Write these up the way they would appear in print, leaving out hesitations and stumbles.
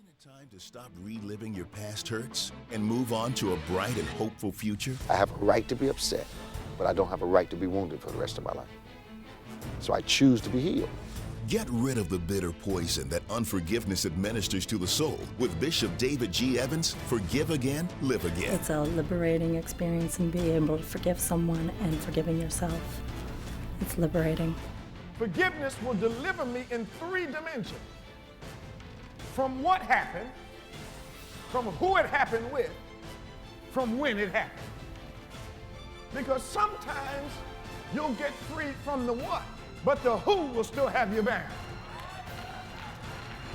Isn't it time to stop reliving your past hurts and move on to a bright and hopeful future? I have a right to be upset, but I don't have a right to be wounded for the rest of my life. So I choose to be healed. Get rid of the bitter poison that unforgiveness administers to the soul with Bishop David G. Evans. Forgive again, live again. It's a liberating experience in being able to forgive someone and forgiving yourself. It's liberating. Forgiveness will deliver me in 3 dimensions. From what happened, from who it happened with, from when it happened. Because sometimes you'll get free from the what, but the who will still have you bound.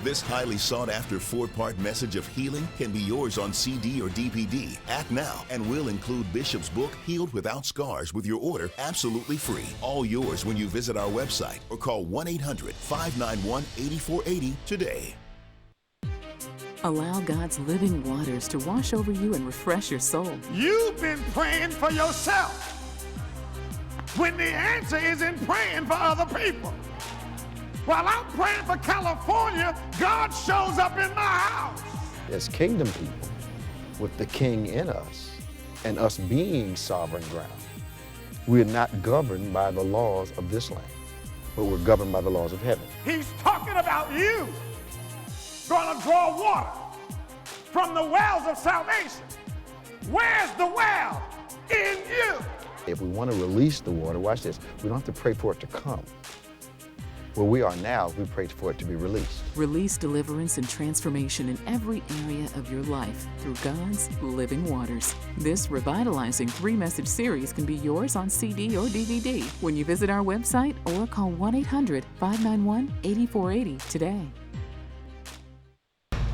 This highly sought-after 4-part message of healing can be yours on CD or DVD. Act now, and we'll include Bishop's book, Healed Without Scars, with your order absolutely free. All yours when you visit our website or call 1-800-591-8480 today. Allow God's living waters to wash over you and refresh your soul. You've been praying for yourself when the answer is in praying for other people. While I'm praying for California, God shows up in my house. As kingdom people, with the king in us and us being sovereign ground, we're not governed by the laws of this land, but we're governed by the laws of heaven. He's talking about you going to draw water from the wells of salvation. Where's the well? In you. If we want to release the water, watch this, we don't have to pray for it to come. Where we are now, we pray for it to be released. Release deliverance and transformation in every area of your life through God's living waters. This revitalizing 3-message series can be yours on CD or DVD when you visit our website or call 1-800-591-8480 today.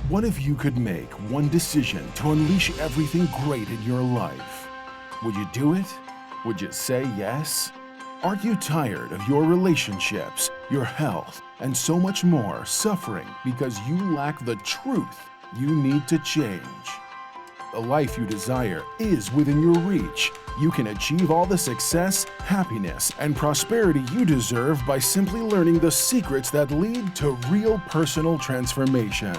What if you could make one decision to unleash everything great in your life? Would you do it? Would you say yes? Aren't you tired of your relationships, your health, and so much more suffering because you lack the truth you need to change? The life you desire is within your reach. You can achieve all the success, happiness, and prosperity you deserve by simply learning the secrets that lead to real personal transformation.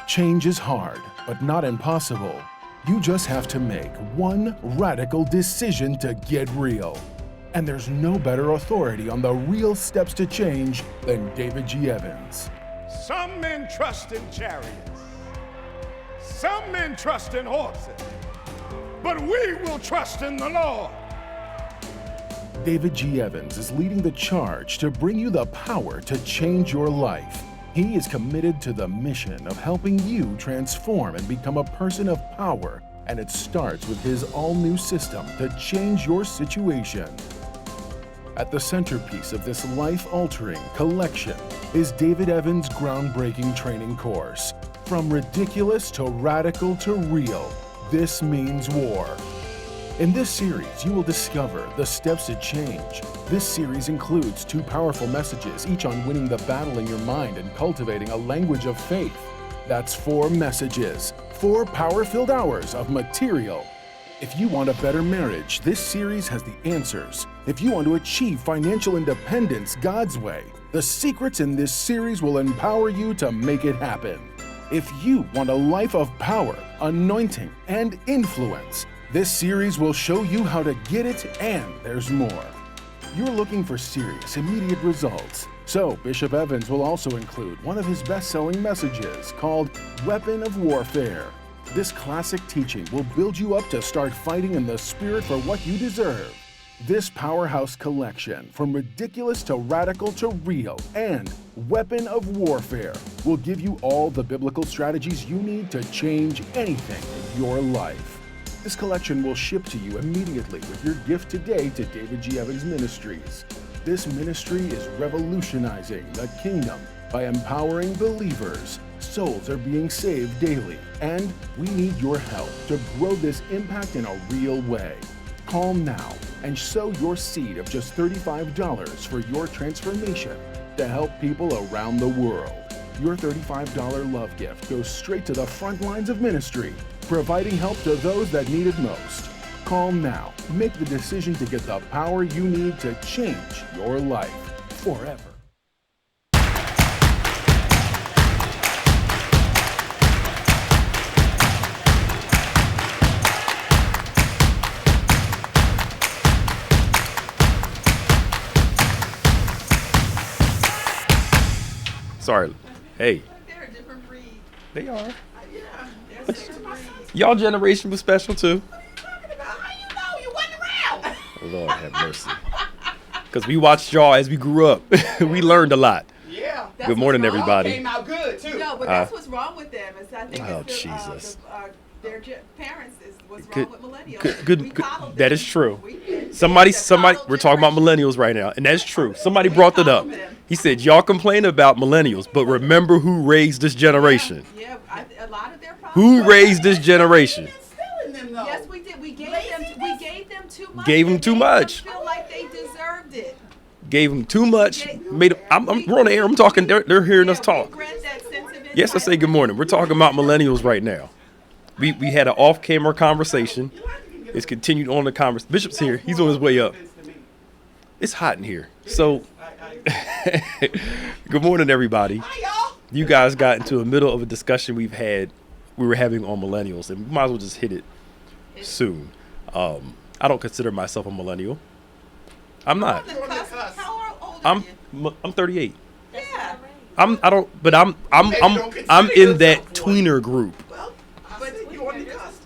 Change is hard, but not impossible. You just have to make one radical decision to get real. And there's no better authority on the real steps to change than David G. Evans. Some men trust in chariots. Some men trust in horses. But we will trust in the Lord. David G. Evans is leading the charge to bring you the power to change your life. He is committed to the mission of helping you transform and become a person of power, and it starts with his all-new system to change your situation. At the centerpiece of this life-altering collection is David Evans' groundbreaking training course, From Ridiculous to Radical to Real, This Means War. In this series, you will discover the steps to change. This series includes 2 powerful messages, each on winning the battle in your mind and cultivating a language of faith. That's 4 messages, 4 power-filled hours of material. If you want a better marriage, this series has the answers. If you want to achieve financial independence God's way, the secrets in this series will empower you to make it happen. If you want a life of power, anointing, and influence, this series will show you how to get it, and there's more. You're looking for serious, immediate results. So Bishop Evans will also include one of his best-selling messages called Weapon of Warfare. This classic teaching will build you up to start fighting in the spirit for what you deserve. This powerhouse collection, From Ridiculous to Radical to Real and Weapon of Warfare, will give you all the biblical strategies you need to change anything in your life. This collection will ship to you immediately with your gift today to David G. Evans Ministries. This ministry is revolutionizing the kingdom by empowering believers. Souls are being saved daily, and we need your help to grow this impact in a real way. Call now and sow your seed of just $35 for your transformation to help people around the world. Your $35 love gift goes straight to the front lines of ministry, providing help to those that need it most. Call now. Make the decision to get the power you need to change your life forever. Sorry. Hey. They're a different breed. They are. Yeah, they're different breed. Y'all generation was special too. What are you talking about? How you know? You wasn't around. Lord have mercy. Because we watched y'all as we grew up. We learned a lot. Yeah. Good morning, everybody. Came out good too. No, but that's what's wrong with them. Is I think Oh, it's Jesus. their parents is what's Good- wrong with millennials. Good. We followed That them. is true. We did. Somebody. It's a follow We're talking about generation. millennials right now, and that's true. Somebody brought that up. follow them. He said, "Y'all complain about millennials, but remember who raised this generation? Yeah, a lot of their problems. Who raised this generation? Stealing them though. Yes, we did. We gave them too much. Gave them and too made much. Them feel like they deserved it. Gave them too much. Made. We're on the air. I'm talking. They're hearing us talk. Yes, I say good morning. We're talking about millennials right now. We had an off-camera conversation. It's continued on the conversation. Bishop's here. He's on his way up. It's hot in here. So, good morning, everybody. You guys got into the middle of a discussion we were having on millennials, and we might as well just hit it soon. I don't consider myself a millennial. I'm not. How old are you? I'm 38. Yeah. I'm in that tweener group. But you're on the cusp.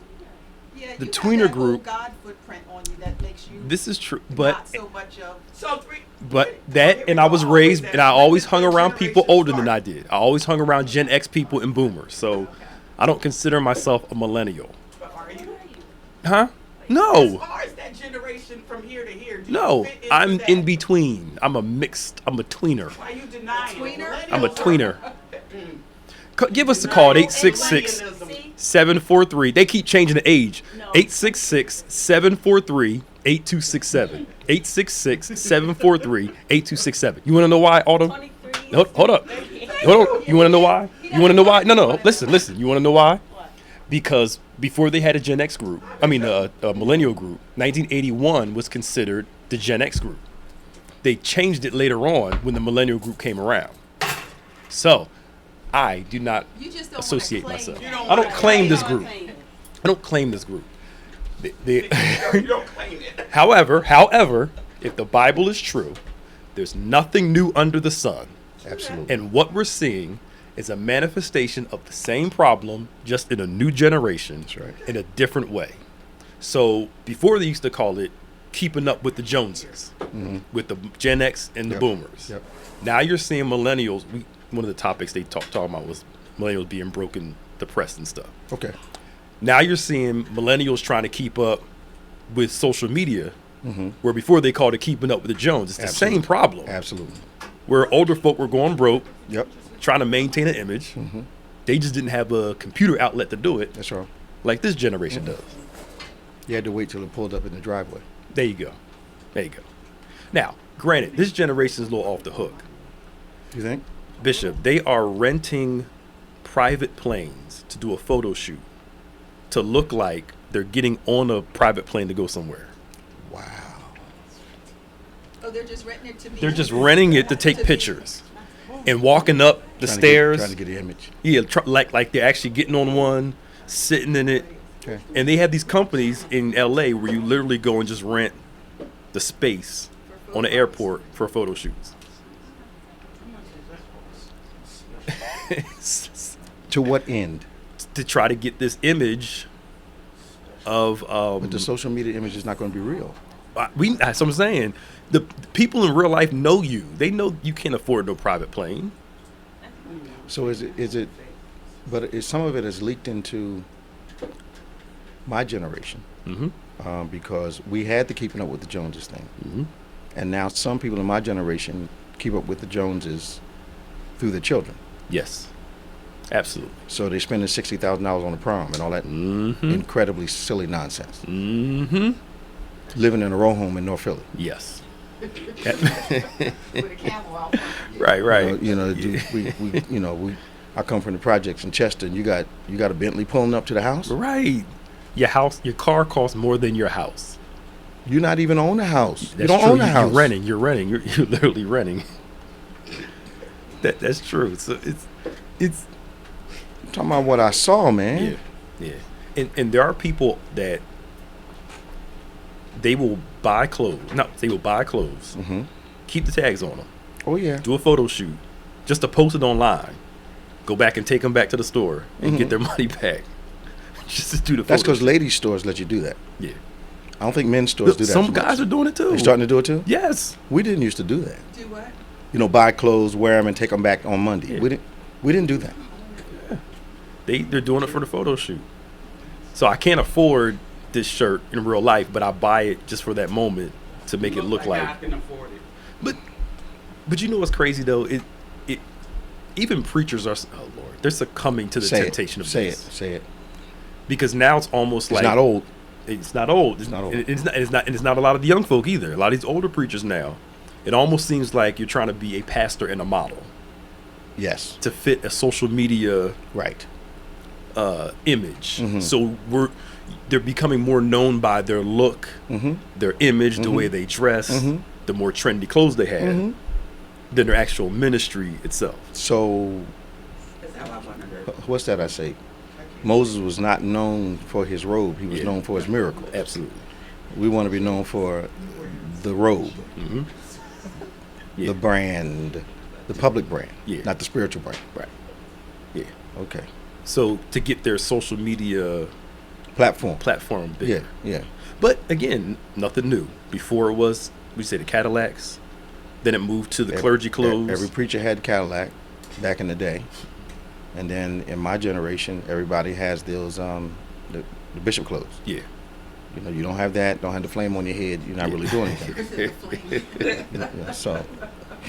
Yeah, The you tweener have that whole group- God footprint on you that makes you This is true, but not so much of. and I was raised, and I always hung around people older than I did. I always hung around Gen X people and boomers. So I don't consider myself a millennial. But are you? Huh? As No. far as that generation from here to here, do you No. fit into I'm that? in between. I'm a tweener. Why you denying it? I'm a tweener. Give us a call at 866-743. They keep changing the age. 866-743-8267. 866-743-8267. You want to know why, Autumn? Hold up. You want to know why? You want to know why? No. Listen. You want to know why? Because before they had a Gen X group, a millennial group, 1981 was considered the Gen X group. They changed it later on when the millennial group came around. So, I do not You just don't associate wanna claim myself. that. I don't claim this group. I don't claim this group. You don't claim it. However, if the Bible is true, there's nothing new under the sun. Absolutely. And what we're seeing is a manifestation of the same problem, just in a new generation, That's right. in a different way. So before they used to call it keeping up with the Joneses, with the Gen X and the Yep. boomers. Yep. Now you're seeing millennials. One of the topics they talking about was millennials being broken, depressed and stuff. Okay. Now you're seeing millennials trying to keep up with social media, where before they called it keeping up with the Jones. It's the Absolutely. same problem. Absolutely. Where older folk were going broke, Yep. trying to maintain an image. They just didn't have a computer outlet to do it That's right. like this generation does. You had to wait till it pulled up in the driveway. There you go. Now, granted, this generation is a little off the hook. You think? Bishop, they are renting private planes to do a photo shoot to look like they're getting on a private plane to go somewhere. Wow. Oh, they're just renting it to be. They're just renting it to take pictures and walking up the stairs. Trying to get the image. Yeah, like they're actually getting on one, sitting in it. Okay. And they have these companies in LA where you literally go and just rent the space on the airport for photo shoots. To what end? To try to get this image of But the social media image is not going to be real. that's what I'm saying. The people in real life know you. They know you can't afford no private plane. So is it? But some of it is leaked into my generation, because we had the keeping up with the Joneses thing, and now some people in my generation keep up with the Joneses through the children. Yes, absolutely. So they're spending $60,000 on a prom and all that incredibly silly nonsense. Living in a row home in North Philly. Yes. With a camel out front. Right. I come from the projects in Chester, and you got a Bentley pulling up to the house. Right. Your car costs more than your house. You're not even on the house. You That's don't true. own the house. You're renting. You're literally renting. That's true. So it's I'm talking about what I saw, man. yeah. And there are people that they will buy clothes. No, they will buy clothes. Keep the tags on them. Oh yeah. Do a photo shoot. just to post it online, go back and take them back to the store and get their money back. Just to do the That's photo because shoot. ladies' stores let you do that. Yeah. I don't think men's stores do that. Some so much. guys are doing it too. They're starting to do it too? Yes. We didn't used to do that. Do what? You know, buy clothes, wear them, and take them back on Monday. Yeah. We didn't do that. They're doing it for the photo shoot. So I can't afford this shirt in real life, but I buy it just for that moment to make it look like. I can afford it. But you know what's crazy though? It even preachers are, oh Lord, they're succumbing to the temptation of this. Say it. Because now it's almost It's like not old. It's not old. It's not old. It's not a lot of the young folk either. A lot of these older preachers now. It almost seems like you're trying to be a pastor and a model Yes. to fit a social media Right. image. So they're becoming more known by their look, their image, the way they dress, the more trendy clothes they have, than their actual ministry itself. So, what's that I say? Moses was not known for his robe. He was known for his miracle. Absolutely. We want to be known for the robe, the brand, the public brand, not the spiritual brand. Right. Yeah. Okay. So to get their social media Platform bigger. Yeah. But again, nothing new. Before it was, we say the Cadillacs. Then it moved to the clergy clothes. Every preacher had Cadillac back in the day. And then in my generation, everybody has those the bishop clothes. Yeah. You know, you don't have that, don't have the flame on your head, you're not really doing anything. So,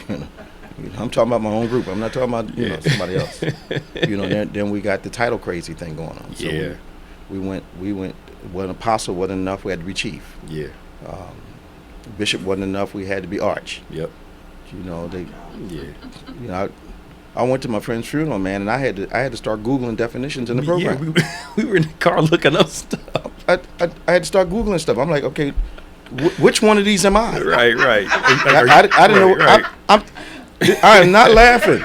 I'm talking about my own group. I'm not talking about somebody else. Then we got the title crazy thing going on. So we went. Well, an apostle wasn't enough. We had to be chief. Yeah. Bishop wasn't enough. We had to be arch. Yep. I went to my friend's funeral, man, and I had to start Googling definitions in the program. Yeah, we were in the car looking up stuff. I had to start Googling stuff. I'm like, okay, which one of these am I? Right. I didn't know. Right. I am not laughing.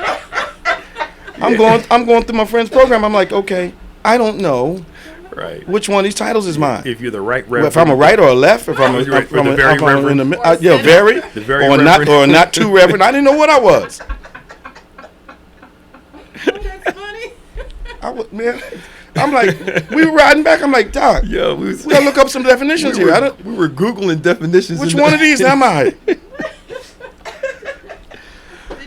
I'm going through my friend's program. I'm like, okay, I don't know. Right. Which one of these titles is mine? If you're the right reverend. If I'm a right or a left, if I'm a very very or reverend. not too reverend. I didn't know what I was. That's funny. Man, I'm like, we were riding back. I'm like, Doc, we gotta look up some definitions here. We were Googling definitions. Which one of these am I? Did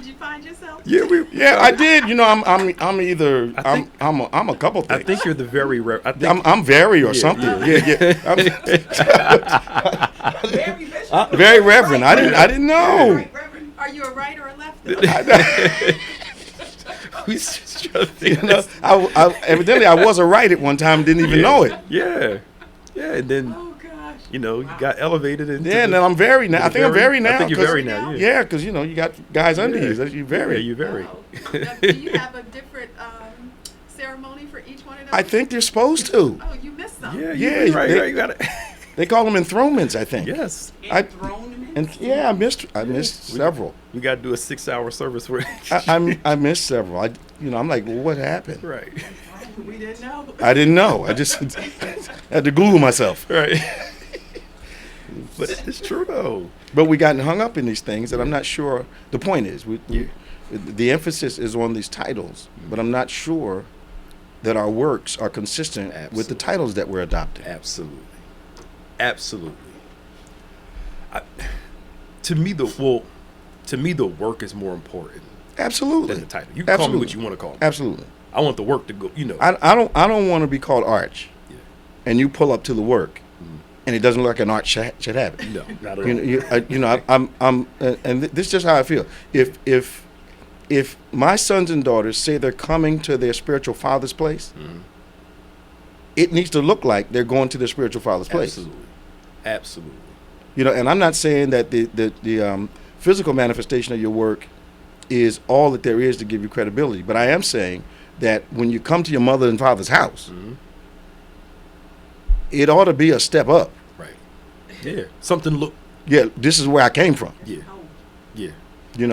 you find yourself? Yeah, I did. I'm either I'm a couple things. I think you're the very I'm very or something. Yeah. Very reverend. I didn't know. Right, Reverend. Are you a right or a left? Evidently I was a right at one time. Didn't even know it. Yeah. And then Oh gosh. you got elevated into and then I'm very now. I think I'm very now. I think you're very now. Yeah, because you got guys under you. You very. Yeah, you very. Now, do you have a different ceremony for each one of those? I think they're supposed to. Oh, you missed some. Yeah, right. You got it. They call them enthronements, I think. Yes. I missed several. We got to do a 6-hour service for it. I missed several. I'm like, well, what happened? Right. We didn't know. I didn't know. I just had to Google myself. Right. But it's true though. But we got hung up in these things that I'm not sure. The point is, the emphasis is on these titles, but I'm not sure that our works are consistent with the titles that we're adopting. Absolutely. To me, the work is more important. Absolutely. Than the title. You can call me what you want to call me. Absolutely. I want the work to go. I don't want to be called Arch, and you pull up to the work, and it doesn't look like an Arch should have it. No, not at all. And this is just how I feel. If my sons and daughters say they're coming to their spiritual father's place, it needs to look like they're going to their spiritual father's place. Absolutely. And I'm not saying that the physical manifestation of your work is all that there is to give you credibility, but I am saying that when you come to your mother and father's house, it ought to be a step up. Right. Yeah. Something look. Yeah, this is where I came from. Yeah.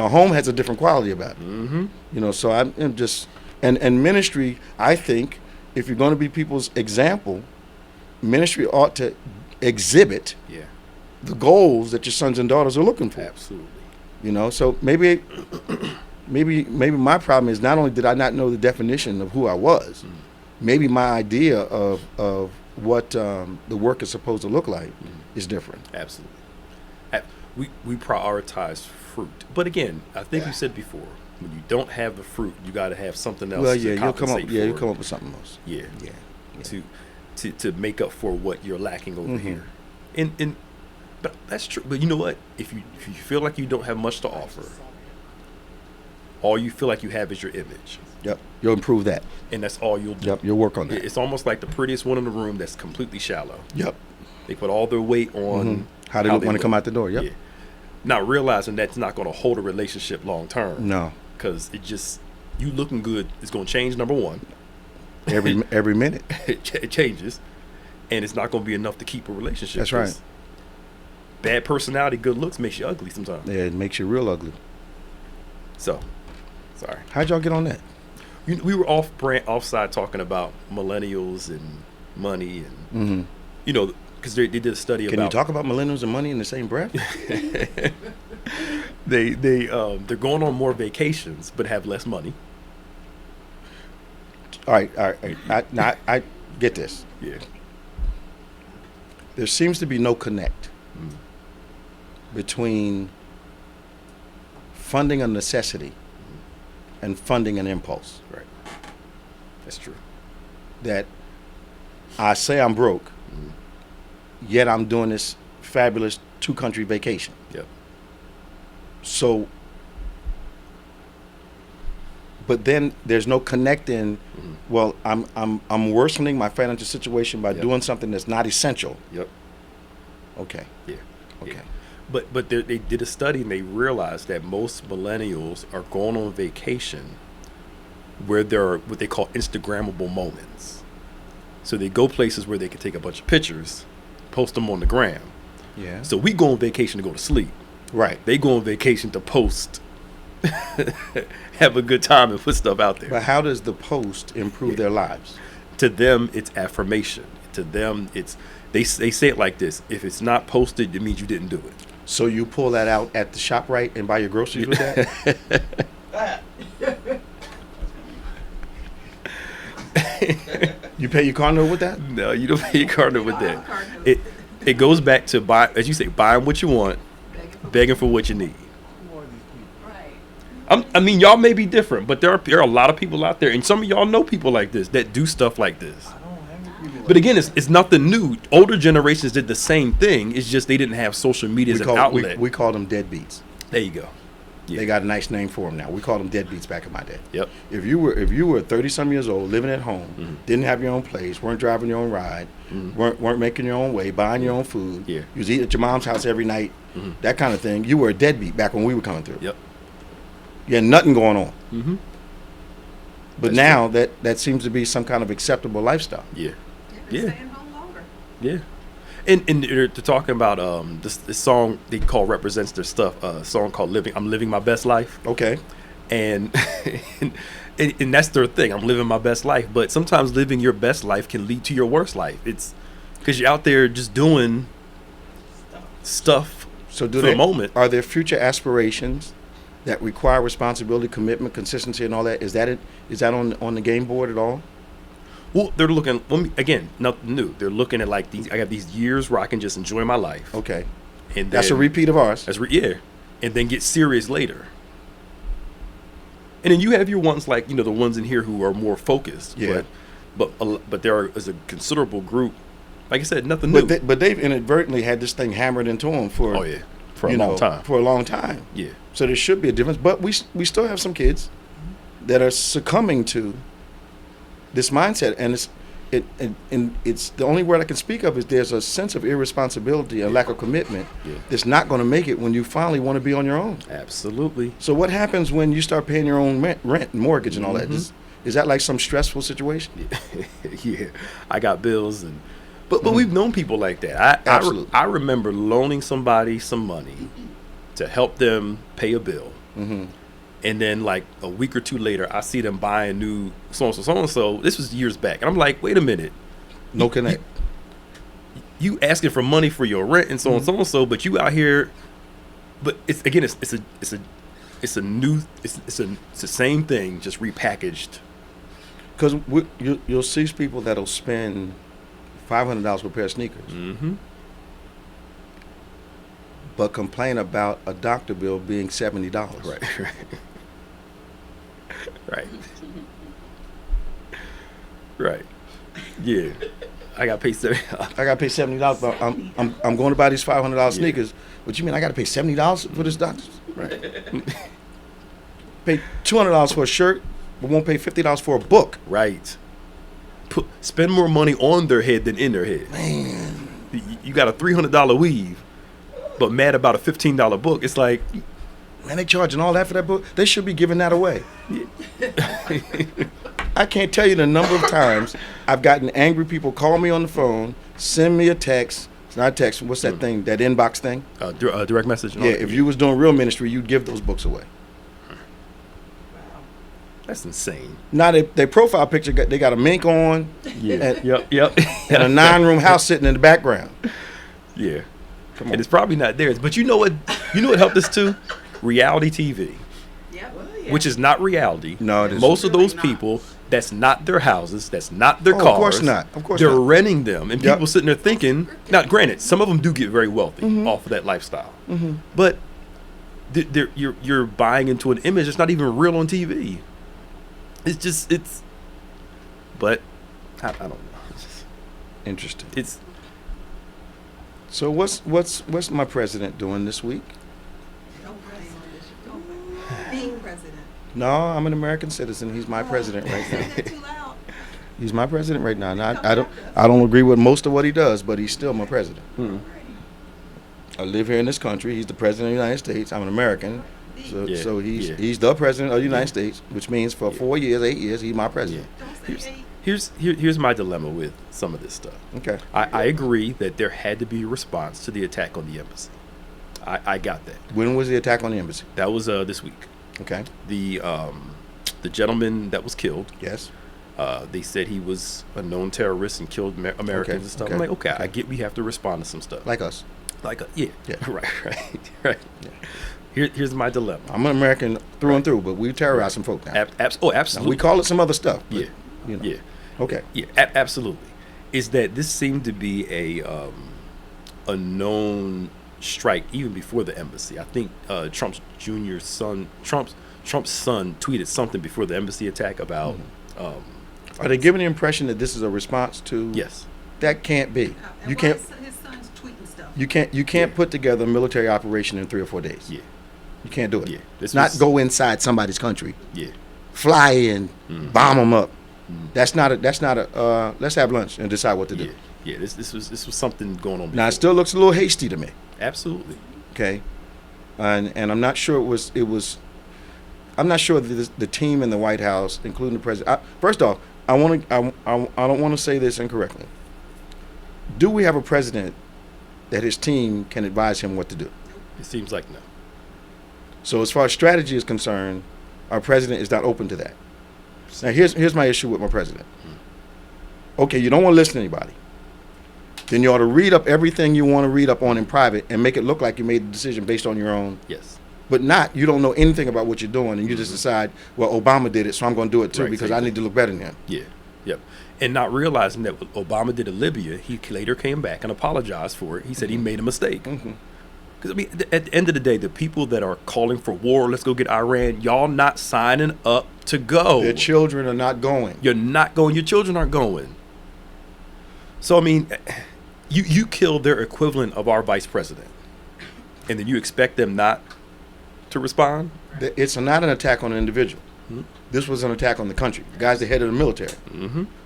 Home has a different quality about it. So I'm just and ministry. I think if you're going to be people's example, ministry ought to exhibit the goals that your sons and daughters are looking for. Absolutely. So maybe maybe my problem is not only did I not know the definition of who I was, maybe my idea of what the work is supposed to look like is different. Absolutely. We prioritize fruit, but again, I think you said before, when you don't have the fruit, you got to have something else. Well, to yeah, you'll come up. compensate Yeah, for you'll it. come up with something else. Yeah, Yeah. to make up for what you're lacking over Mm-hmm. here, and but that's true. But you know what? If you feel like you don't have much to offer, all you feel like you have is your image, Yep. You'll improve that. and that's all you'll do. Yep. You'll work on that. It's almost like the prettiest one in the room that's completely shallow. Yep. They put all their weight on How they look when they come out the door. Yep. Yeah. Not realizing that's not going to hold a relationship long term. No. Because you looking good is going to change, number one. Every minute. It changes. And it's not going to be enough to keep a relationship. That's right. 'Cause bad personality, good looks makes you ugly sometimes. Yeah, it makes you real ugly. So, sorry. How'd y'all get on that? We were offside talking about millennials and money and, because they did a study Can about. you talk about millennials and money in the same breath? They're going on more vacations but have less money. All right. I get this. Yeah. There seems to be no connect between funding a necessity and funding an impulse. Right. That's true. That I say I'm broke, yet I'm doing this fabulous 2-country vacation. Yep. So, but then there's no connecting. Well, I'm worsening my financial situation by Yep. doing something that's not essential. Yep. Okay. Yeah. Okay. Yeah. But they did a study and they realized that most millennials are going on vacation where there are what they call Instagrammable moments. So they go places where they can take a bunch of pictures, post them on the gram. Yeah. So we go on vacation to go to sleep. Right. They go on vacation to post, have a good time and put stuff out there. But how does the post improve their lives? To them, it's affirmation. To them, it's they say it like this: if it's not posted, it means you didn't do it. So you pull that out at the ShopRite and buy your groceries with that? You pay your car note with that? No, you don't pay your car note with that. Car note. It goes back to buy, as you say, buying what you want, begging for what you need. Right. I mean, y'all may be different, but there are a lot of people out there, and some of y'all know people like this that do stuff like this. But again, it's nothing new. Older generations did the same thing. It's just they didn't have social media as an outlet. We call them deadbeats. There you go. Yeah. They got a nice name for them now. We call them deadbeats back in my day. Yep. If you were 30-some years old, living at home, didn't have your own place, weren't driving your own ride, weren't making your own way, buying your own food, Yeah. you was eating at your mom's house every night, that kind of thing, you were a deadbeat back when we were coming through. Yep. You had nothing going on. Mm-hmm. But That's now that seems to be some kind of acceptable lifestyle. Yeah. Yeah. Yeah. Staying home longer. Yeah. And they're talking about this song they call represents their stuff. A song called "I'm Living My Best Life," Okay. and and that's their thing. I'm living my best life, but sometimes living your best life can lead to your worst life. It's because you're out there just doing stuff So for the moment. Are there future aspirations that require responsibility, commitment, consistency, and all that? Is that it? Is that on the game board at all? Well, they're looking again, nothing new. They're looking at like these. I got these years where I can just enjoy my life. Okay. And That's a then- repeat of ours. yeah, and then get serious later. And then you have your ones like the ones in here who are more focused. Yeah. But there is a considerable group. Like I said, nothing new. But they've inadvertently had this thing hammered into them for Oh yeah, for a long time. For a long time. Yeah. So there should be a difference. But we still have some kids that are succumbing to this mindset, and it's the only word I can speak of is there's a sense of irresponsibility and lack of commitment that's not going to make it when you finally want to be on your own. Absolutely. So what happens when you start paying your own rent and mortgage and all that? Is that like some stressful situation? Yeah, I got bills but we've known people like that. Absolutely. I remember loaning somebody some money to help them pay a bill. And then like a week or two later, I see them buying new so-and-so. This was years back. And I'm like, wait a minute. No connect. You asking for money for your rent and so-and-so, but you out here. But it's it's a new. It's the same thing, just repackaged. Because you'll see people that'll spend $500 for a pair of sneakers, but complain about a doctor bill being $70. Right. Right. Right. Yeah. I got to pay $70. I got to pay $70, but I'm going to buy these $500 sneakers. What you mean? I got to pay $70 for this doctor? Right. Pay $200 for a shirt, but won't pay $50 for a book. Right. Spend more money on their head than in their head. Man, you got a $300 weave, but mad about a $15 book. It's like, man, they charging all that for that book. They should be giving that away. I can't tell you the number of times I've gotten angry people call me on the phone, send me a text. It's not a text. What's that thing? That inbox thing? Direct message. Yeah. If you was doing real ministry, you'd give those books away. That's insane. Now their profile picture, they got a mink on. Yeah. And, Yep. and a 9-room house sitting in the background. Yeah. Come on. And it's probably not theirs. But you know what? You know what helped us too? Reality TV. Yeah. Which is not reality. No, it isn't. Most of those Really not. people, that's not their houses. That's not their cars. Of course not. Of course They're not. renting them, and Yep. people sitting there thinking. Now, granted, some of them do get very wealthy off of that lifestyle, but you're buying into an image that's not even real on TV. But I don't know. Interesting. It's So what's my president doing this week? Being president. No, I'm an American citizen. He's my president right now. Say that too loud. He's my president right now. Now, I don't agree with most of what he does, but he's still my president. I live here in this country. He's the president of the United States. I'm an American. So Yeah, so he's yeah. he's the president of the United States, which means for 4 years, 8 years, he's my president. Don't say here's my dilemma with some of this stuff. Okay. I agree that there had to be a response to the attack on the embassy. I got that. When was the attack on the embassy? That was this week. Okay. The gentleman that was killed. Yes. They said he was a known terrorist and killed Americans Okay, and stuff. okay, I'm like, okay, okay. I get we have to respond to some stuff. Like us. Yeah. Right. Here's my dilemma. I'm an American through and through, but we terrorize some folk now. Now, Absolutely. we call it some other stuff. But, Yeah. You know. Yeah. Okay. Yeah. Absolutely. Is that this seemed to be a known strike even before the embassy? I think Trump's son tweeted something before the embassy attack about. Are they giving the impression that this is a response to? Yes. That can't be. And You why can't. His son's tweeting stuff. You can't put together a military operation in 3 or 4 days. Yeah. You can't do it. Yeah. This Not was- go inside somebody's country, Yeah. fly in, bomb them up. That's not a. Let's have lunch and decide what to do. Yeah. Yeah. This was something going on. Now it before. still looks a little hasty to me. Absolutely. Okay, and I'm not sure it was. I'm not sure that the team in the White House, including the president. First off, I don't want to say this incorrectly. Do we have a president that his team can advise him what to do? It seems like no. So as far as strategy is concerned, our president is not open to that. Now here's my issue with my president. Okay, you don't want to listen to anybody. Then you ought to read up everything you want to read up on in private and make it look like you made the decision based on your own. Yes. But you don't know anything about what you're doing, and you just decide, well, Obama did it, so I'm going to do it too Right, because same I need to look better than him. Yeah. Yep. And not realizing that what Obama did in Libya, he later came back and apologized for it. He said he made a mistake. Because, I mean, at the end of the day, the people that are calling for war, let's go get Iran, y'all not signing up to go. Their children are not going. You're not going. Your children aren't going. So, I mean, you killed their equivalent of our vice president. And then you expect them not to respond? It's not an attack on an individual. This was an attack on the country. The guy's the head of the military.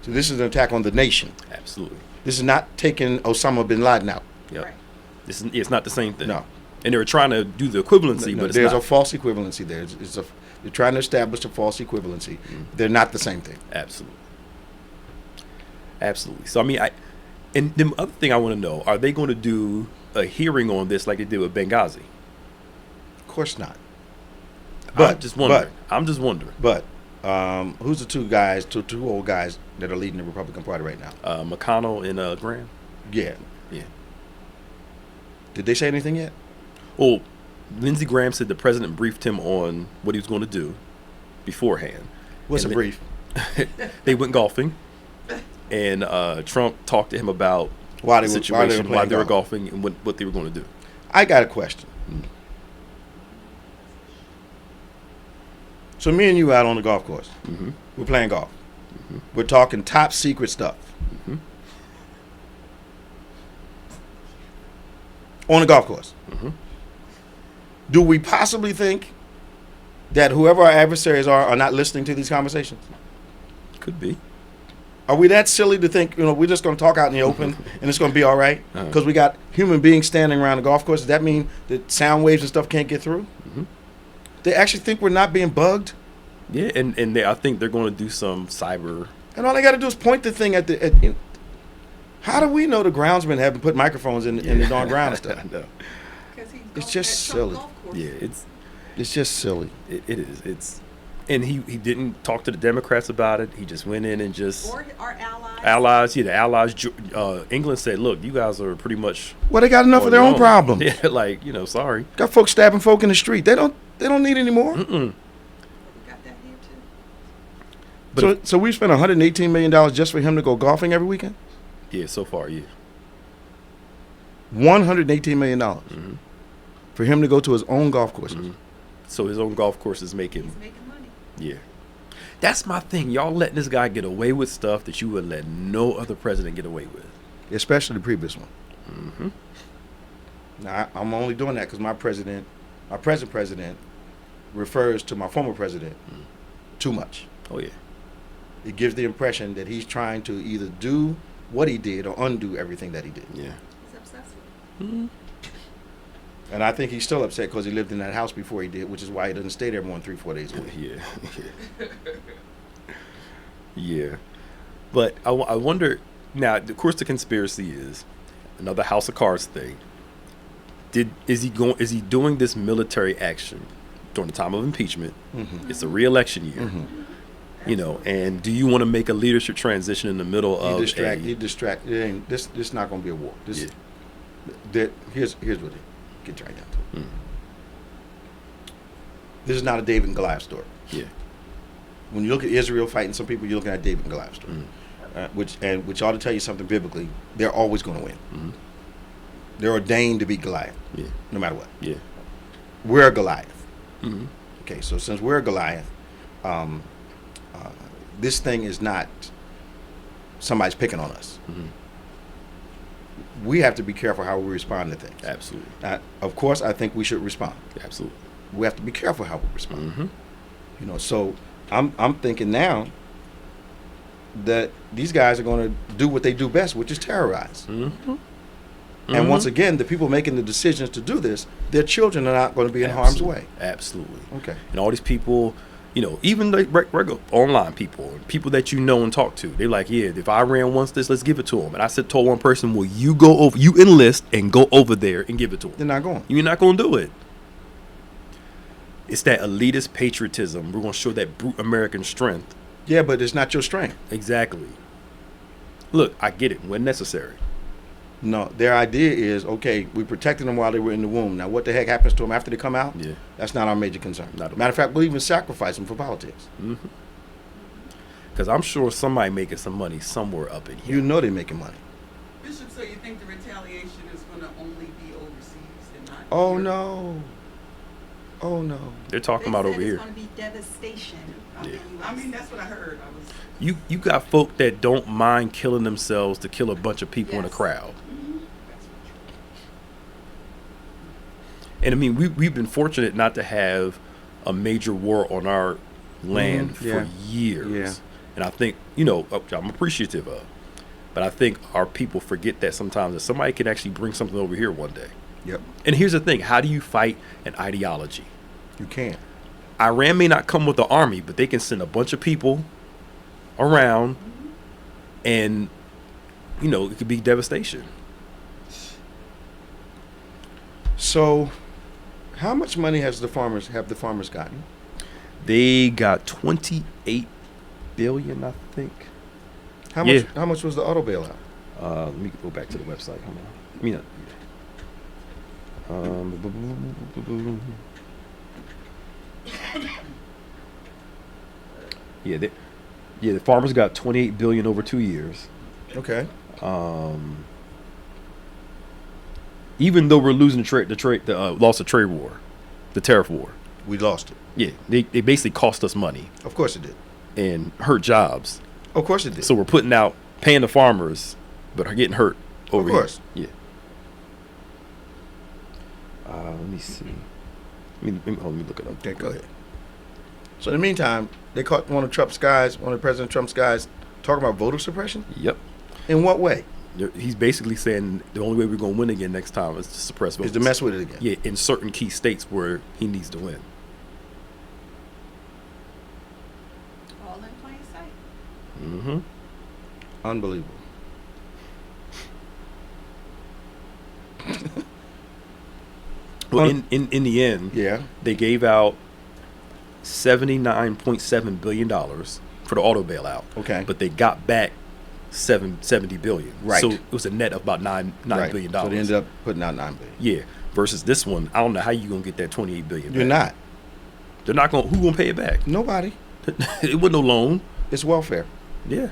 So this is an attack on the nation. Absolutely. This is not taking Osama bin Laden out. Yep. Right. It's not the same thing. No. And they were trying to do the equivalency, No, but it's there's not. a false equivalency there. They're trying to establish a false equivalency. They're not the same thing. Absolutely. Absolutely. So, I mean, and the other thing I want to know, are they going to do a hearing on this like they did with Benghazi? Of course not. I'm just wondering. But who's the two old guys that are leading the Republican Party right now? McConnell and Graham? Yeah. Yeah. Did they say anything yet? Well, Lindsey Graham said the president briefed him on what he was going to do beforehand. What's And a brief? They went golfing, and Trump talked to him about Why the they were- situation, why they were golf. golfing, and what they were going to do. I got a question. So me and you out on the golf course. Mm-hmm. We're playing golf. We're talking top secret stuff. Mm-hmm. On the golf course. Mm-hmm. Do we possibly think that whoever our adversaries are not listening to these conversations? Could be. Are we that silly to think, we're just going to talk out in the open and it's going to be all right? Because we got human beings standing around the golf course. Does that mean that sound waves and stuff can't get through? Mm-hmm. They actually think we're not being bugged? Yeah, and I think they're going to do some cyber. And all they got to do is point the thing at how do we know the groundsmen haven't put microphones in the darn ground and stuff? I know. It's just silly. Yeah, It's just silly. it is. And he didn't talk to the Democrats about it. He just went in and just Or our allies. allies. Yeah, the allies. England said, "Look, you guys are pretty much Well, they got enough of on their your own problems. Yeah, like sorry. Got folks stabbing folk in the street. They don't need any more. Mm-mm. We got that here too. But So we spent $118 million just for him to go golfing every weekend? yeah, so far, yeah. $118 million for him to go to his own golf courses. Mhm. So his own golf course is making. He's making money. Yeah. That's my thing. Y'all letting this guy get away with stuff that you would let no other president get away with. Especially the previous one. Mm-hmm. Now, I'm only doing that because my present president, refers to my former president too much. Oh, yeah. It gives the impression that he's trying to either do what he did or undo everything that he did. Yeah. He's obsessed with it. Mm-hmm. And I think he's still upset because he lived in that house before he did, which is why he doesn't stay there more than 3-4 days a week. Yeah. Yeah. But I wonder now. Of course, the conspiracy is another House of Cards thing. Is he doing this military action during the time of impeachment? Mm-hmm. It's a re-election year. Mm-hmm. And do you want to make a leadership transition in the middle of He distract. It ain't, this not going to be a war. This, here's what it get right down to. Mm. This is not a David and Goliath story. Yeah. When you look at Israel fighting some people, you're looking at David and Goliath story. Which ought to tell you something biblically. They're always going to win. Mm-hmm. They're ordained to be Goliath, no matter what. Yeah. We're a Goliath. Mm-hmm. Okay, so since we're a Goliath, this thing is not somebody's picking on us. Mm-hmm. We have to be careful how we respond to things. Absolutely. Of course, I think we should respond. Absolutely. We have to be careful how we respond. Mm-hmm. So I'm thinking now that these guys are going to do what they do best, which is terrorize. Mm-hmm. And once again, the people making the decisions to do this, their children are not going to be in harm's way. Absolutely. Okay. And all these people, even the regular online people that you know and talk to, they're like, yeah, if Iran wants this, let's give it to them. And I told one person, well, you enlist and go over there and give it to them. They're not going. You're not going to do it. It's that elitist patriotism. We're going to show that brute American strength. Yeah, but it's not your strength. Exactly. Look, I get it when necessary. No, their idea is, okay, we protected them while they were in the womb. Now, what the heck happens to them after they come out? Yeah. That's not our major concern. Not Matter of fact, we'll even sacrifice them for politics. Mm-hmm. Because I'm sure somebody making some money somewhere up in here. You know they're making money. Bishop, so you think the retaliation is going to only be overseas and not Oh, here? no. Oh, no. They're talking about over here. It's going to be devastation. Yeah. I mean, that's what I heard. I was. You got folk that don't mind killing themselves to kill a bunch of people in a Yes. crowd. And I mean, we've been fortunate not to have a major war on our land Yeah. for years. Yeah. And I think, I'm appreciative of. But I think our people forget that sometimes that somebody can actually bring something over here one day. Yep. And here's the thing. How do you fight an ideology? You can't. Iran may not come with the army, but they can send a bunch of people around and, it could be devastation. So, how much money have the farmers gotten? They got $28 billion, I think. How Yeah. much? How much was the auto bailout? Let me go back to the website. Hold on. Yeah, the farmers got 28 billion over 2 years. Okay. Even though we're losing the loss of trade war, the tariff war. We lost it. Yeah, they basically cost us money Of course it did. and hurt jobs. Of course it did. So we're paying the farmers, but are getting hurt over Of course. here. Yeah. Let me see. Let me look it up. Okay, go ahead. So in the meantime, they caught one of President Trump's guys talking about voter suppression? Yep. In what way? He's basically saying the only way we're going to win again next time is to suppress votes. Is to mess with it again. Yeah, in certain key states where he needs to win. All in plain sight. Mm-hmm. Unbelievable. Well, in the end, Yeah. they gave out $79.7 billion for the auto bailout. Okay. But they got back $70 billion. Right. So it was a net of about $9 Right. billion. So they ended up putting out $9 billion. Yeah. Versus this one, I don't know how you gonna get that $28 billion. You're back. not. They're not gonna. Who gonna pay it back? Nobody. It wasn't no loan. It's welfare Yeah.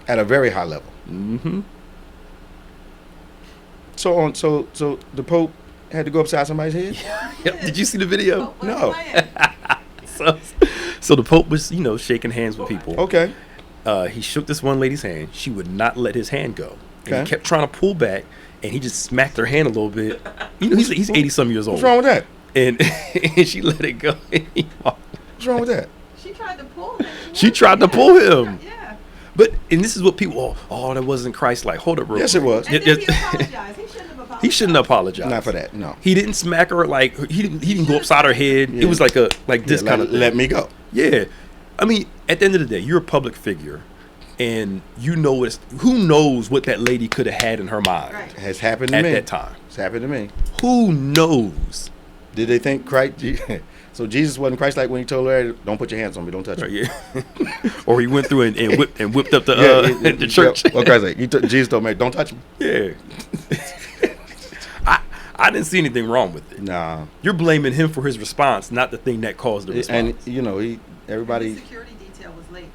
at a very high level. Mm-hmm. So the Pope had to go upside somebody's head? Yep. Did you see the video? What No. plan? So the Pope was, shaking hands with people. Okay. He shook this one lady's hand. She would not let his hand go. And Okay. he kept trying to pull back, and he just smacked her hand a little bit. He's 80-some years old. What's wrong with that? And and she let it go. What's wrong with that? She tried to pull him. She tried to pull him. Yeah. And this is what people, that wasn't Christ-like. Hold up real Yes, quick. it was. And then he apologized. He shouldn't have apologized. He shouldn't apologize. Not for that, no. He didn't smack her he didn't go upside her head. Yeah. It was like this Yeah, kind of let me go. Yeah. I mean, at the end of the day, you're a public figure, and who knows what that lady could have had in her mind Right. Has happened to at me. that time. It's happened to me. Who knows? Did they think Christ? So Jesus wasn't Christ-like when he told her, "Don't put your hands on me, don't touch me." Yeah. Or he went through and whipped up the the church. Yeah. Well, Christ, Jesus told me, "Don't touch me." Yeah. I didn't see anything wrong with it. Nah. You're blaming him for his response, not the thing that caused the response. And everybody. The security detail was late.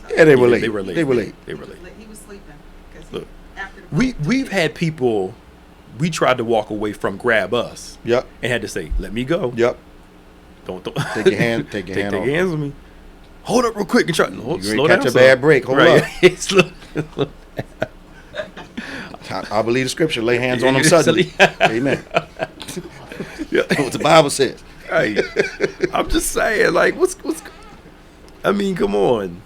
Yeah, they were late. They were late. They were late. They were late. He was sleeping. Because Look, after the we've had people we tried to walk away from grab us. Yep. And had to say, let me go. Yep. Don't Take your hand. Take your hand take off. your hands on me. Hold up real quick and try. No, You slow ain't down. catch a son. bad break. Hold right. Slow- I believe the scripture. Lay hands on them suddenly. Amen. Yeah. That's what the Bible says. Right. I'm just saying, like, what's I mean, come on.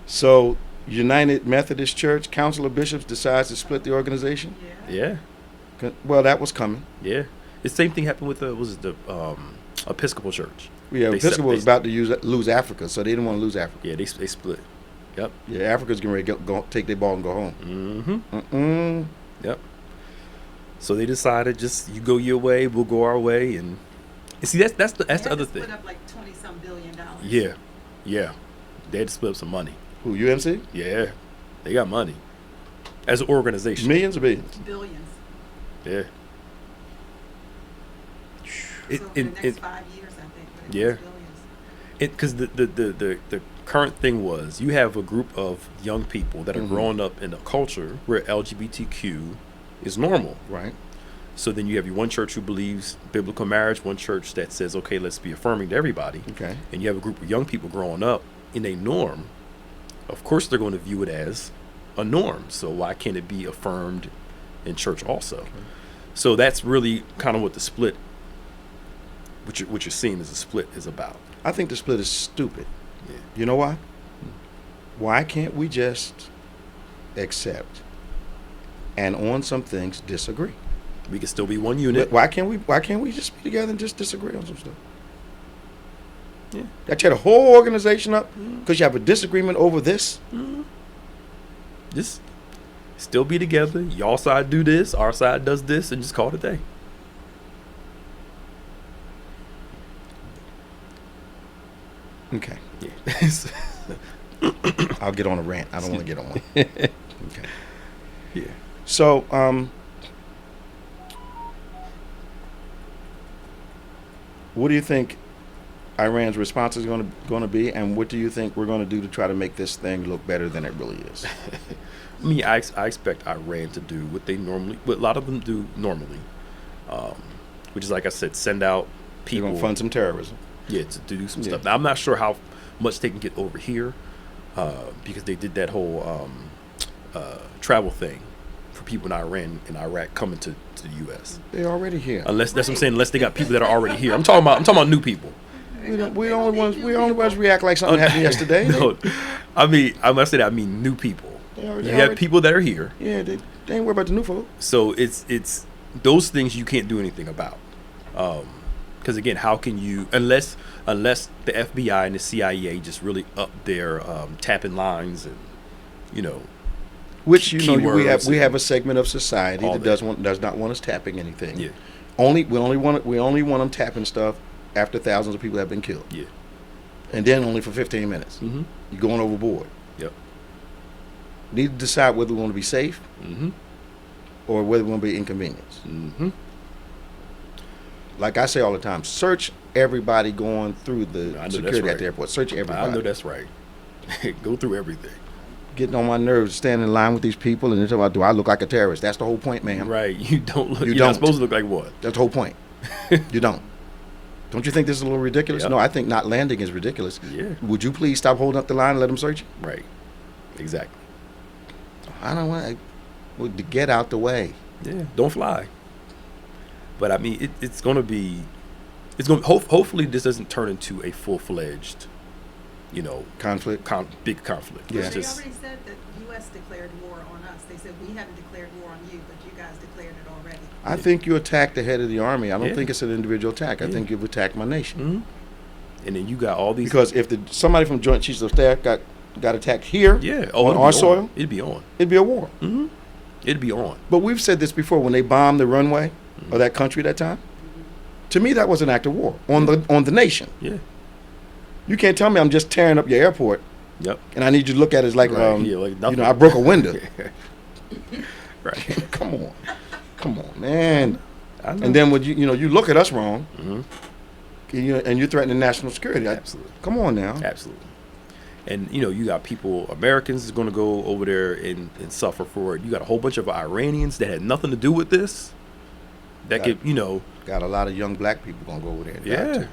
So, United Methodist Church Council of Bishops decides to split the organization. Yeah. Well, that was coming. Yeah. The same thing happened with the Episcopal Church. Yeah, They Episcopal was sep- about to lose Africa, so they didn't want to lose Africa. Yeah, they split. Yep. Yeah, Africa's getting ready to go take their ball and go home. Mm-hmm. Yep. So they decided, just you go your way, we'll go our way, and see that's the other thing. Split up like $20-some billion. Yeah, yeah. They had to split up some money. Who, UMC? Yeah, they got money as an organization. Millions or billions? Billions. Yeah. So for the next 5 years, I think. But it Yeah. was billions. Because the current thing was you have a group of young people that are growing up in a culture where LGBTQ is normal. Right. So then you have your one church who believes biblical marriage, one church that says, okay, let's be affirming to everybody. Okay. And you have a group of young people growing up in a norm. Of course, they're going to view it as a norm. So why can't it be affirmed in church also? Okay. So that's really kind of what the split, what you're seeing as a split is about. I think the split is stupid. Yeah. You know why? Why can't we just accept and on some things disagree? We can still be one unit. Why can't we just be together and just disagree on some stuff? Yeah. That tear the whole organization up because you have a disagreement over this? Just still be together. Y'all side do this, our side does this, and just call it a day. Okay. Yeah. I'll get on a rant. I don't want to get on one. Okay. Yeah. So, What do you think Iran's response is going to be, and what do you think we're going to do to try to make this thing look better than it really is? I mean, I expect Iran to do what a lot of them do normally, which is, like I said, send out people. They're going to fund some terrorism. Yeah, to do some stuff. Now, I'm not sure how much they can get over here because they did that whole travel thing for people in Iran and Iraq coming to the U.S. They're already here. Unless that's what I'm saying. Unless they got people that are already here. I'm talking about new people. We only ones react like something happened yesterday. No, I must say that I mean new people. You have people that are here. Yeah, they ain't worried about the new folk. So it's those things you can't do anything about. Because again, how can you unless the FBI and the CIA just really up their tapping lines and which we have a segment of society that does not want us tapping anything. Yeah. We only want them tapping stuff after thousands of people have been killed. Yeah. And then only for 15 minutes. Mm-hmm. You're going overboard. Yep. Need to decide whether we want to be safe or whether we want to be inconvenienced. Mm-hmm. Like I say all the time, search everybody going through the security at the airport. Search everybody. I know that's right. Go through everything. Getting on my nerves, standing in line with these people, and they're talking about, do I look like a terrorist? That's the whole point, ma'am. Right. You don't look. You're not supposed to look like what? That's the whole point. You don't. Don't you think this is a little ridiculous? Yep. No, I think not landing is ridiculous. Yeah. Would you please stop holding up the line and let them search you? Right. Exactly. I don't want to get out the way. Yeah. Don't fly. But I mean, it's going to be. It's going. Hopefully, this doesn't turn into a full-fledged, conflict. Big conflict. Yeah. They already said that the U.S. declared war on us. They said we haven't declared war on you, but you guys declared it already. I think you attacked the head of the army. I don't think it's an individual attack. I think you've attacked my nation. Mm-hmm. And then you got all these. Because if somebody from Joint Chiefs of Staff got attacked here on our soil, it'd be on. It'd be a war. Mm-hmm. It'd be on. But we've said this before. When they bombed the runway of that country that time, to me that was an act of war on the nation. Yeah. You can't tell me I'm just tearing up your airport. Yep. And I need you to look at it as like, like nothing. I broke a window. Right. Come on, man. And then would you look at us wrong, and you're threatening national security. Absolutely. Come on now. Absolutely. And you got Americans is going to go over there and suffer for it. You got a whole bunch of Iranians that had nothing to do with this. That got a lot of young black people going to go over there. And die too.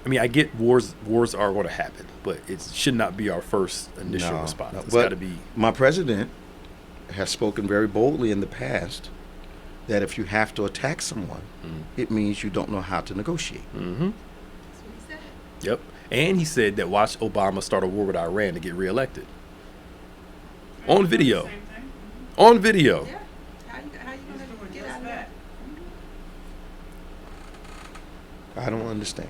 I mean, I get wars are going to happen, but it should not be our first initial response. No, it's got to be. My president has spoken very boldly in the past that if you have to attack someone, it means you don't know how to negotiate. Mm-hmm. That's what he said. Yep. And he said that watch Obama start a war with Iran to get reelected. On video. On video. Yeah. How you gonna get out of that? I don't understand.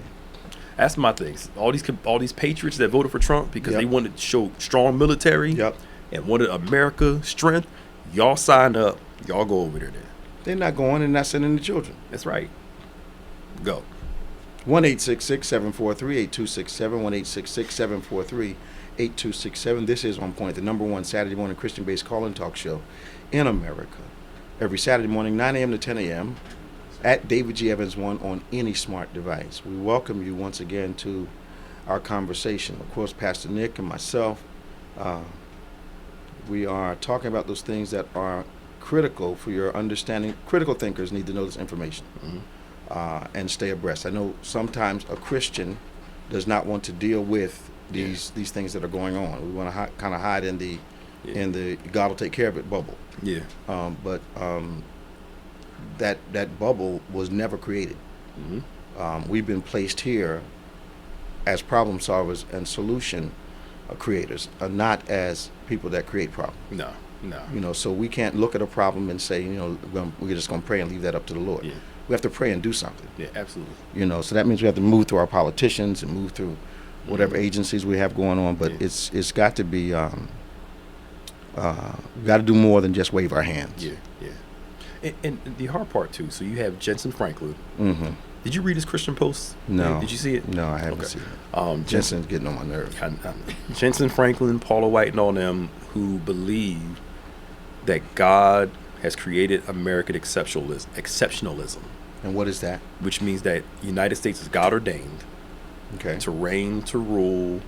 That's my thing. All these patriots that voted for Trump because they wanted to show strong military and wanted America strength. Y'all signed up. Y'all go over there then. They're not going and not sending the children. That's right. Go. 1-866-743-8267, 1-866-743-8267. This is On Point, the #1 Saturday morning Christian-based call-in talk show in America. Every Saturday morning, 9 a.m. to 10 a.m. at David G. Evans 1 on any smart device. We welcome you once again to our conversation. Of course, Pastor Nick and myself, we are talking about those things that are critical for your understanding. Critical thinkers need to know this information and stay abreast. I know sometimes a Christian does not want to deal with these things that are going on. We want to kind of hide in the God will take care of it bubble. Yeah. But that bubble was never created. We've been placed here as problem solvers and solution creators, not as people that create problems. No. So we can't look at a problem and say, we're just going to pray and leave that up to the Lord. Yeah. We have to pray and do something. Yeah, absolutely. So that means we have to move through our politicians and move through whatever agencies we have going on. But it's got to be, we got to do more than just wave our hands. Yeah. And the hard part too. So you have Jensen Franklin. Mm-hmm. Did you read his Christian post? No. Did you see it? No, I haven't seen it. Jensen's getting on my nerves. Jensen Franklin, Paula White, and all them who believe that God has created American exceptionalism. And what is that? which means that the United States is God ordained Okay. to reign, to rule